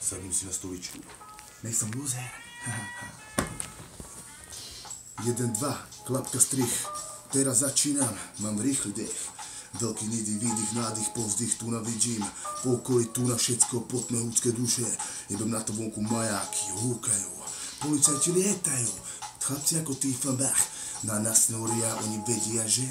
Sadím si na stoličku. Nejsem loser. 1, 2, klapka, strich. Teraz začínam, mám rýchly dech. Veľký nidy, výdych, nádych, povzdych, tu na vidím. Po okolí tu na všetko, potme ľudské duše. Jebem na to vonku majáky, húkajú. Policajti lietajú, chlapci ako Tiefenbach. Na nás snoria, oni vedia, že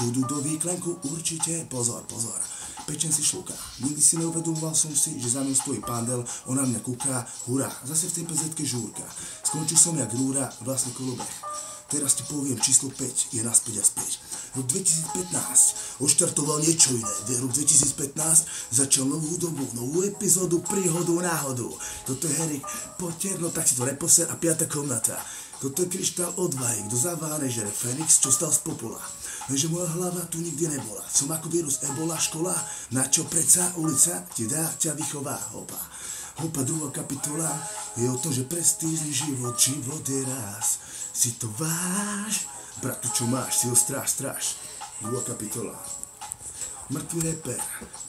dojdu do výklenku určite. Pozor, pozor. Pečen si šluká. Nikdy si neuvedomoval som si, že za mnou stojí pandel, on na mňa kúká, hurá, zase v tej PZ-ke žúrka. Skončil som jak rúra, vlastne kolobeh. Teraz ti poviem, číslo 5 je naspäť a späť. Rok 2015 odštartoval niečo iné. Rok 2015 začal novú dobu, novú epizódu, príhodu, náhodu. Toto je Herik Potter, no tak si to reposer a 5. komnata. Toto je kryštál odvahy, kto zaváne žere Fénix, čo stal z popola. Lenže moja hlava tu nikdy nebola. Som ako vírus ebola, škola, na čo predsa ulica ti dá, ťa vychová, hopa. Hopa, druhá kapitola je o tom, že prestížny život je raz. Si to váš, bratu, čo máš, si ho stráž. Druhá kapitola. Mŕtvý reper,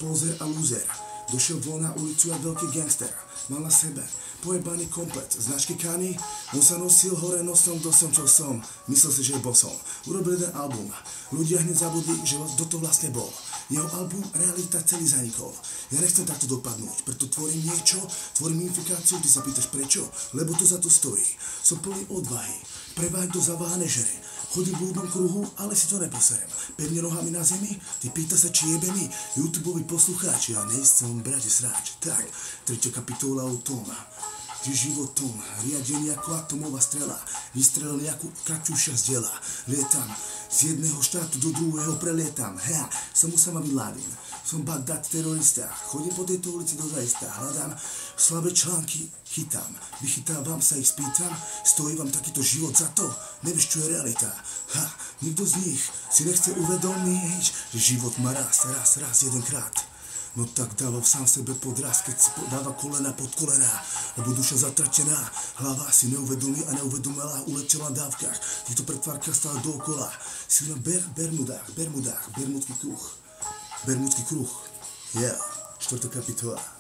pozer a loser. Došiel von na ulicu a veľký gangster. Mal na sebe pojebaný komplet, značky Kani, on sa nosil hore nosom, kto som, čo som, myslel si, že je bosom. Urobil jeden album, ľudia hneď zabudli, že kto to vlastne bol. Jeho album Realita celý zanikol. Ja nechcem takto dopadnúť, preto tvorím niečo, tvorím infikáciu, ty sa pýtaš prečo, lebo to za to stojí. Som plný odvahy, preváď do zaváhané žere. Chodím v blúdnom kruhu, ale si to neposerem. Pevne nohami na zemi, ty pýta sa, či jebe mi YouTubeovi poslucháči, ja nejsem brate sráč. Tak, 3. kapitola o tom, že životom riadenie ako atomová strela, vystrelil nejakú kačuša z diela. Lietam z jedného štátu do druhého, prelietam. Hea, som Usama bin Laden, som Bagdad terorista, chodím po tejto ulici do zaista, hľadám slabé články, chytám, vychytávam sa ich, spýtam, stojí vám takýto život za to? Nevieš, čo je realita? Ha, nikto z nich si nechce uvedomiť, že život má raz, jedenkrát. No tak dával sám sebe podraz, keď si dáva kolena pod kolena, lebo duša zatratená, hlava si neuvedomí a neuvedomila, uletela v dávkach, v týchto pretvárkach stále dookola. Si na Bermudský kruh. Yeah, 4. kapitola.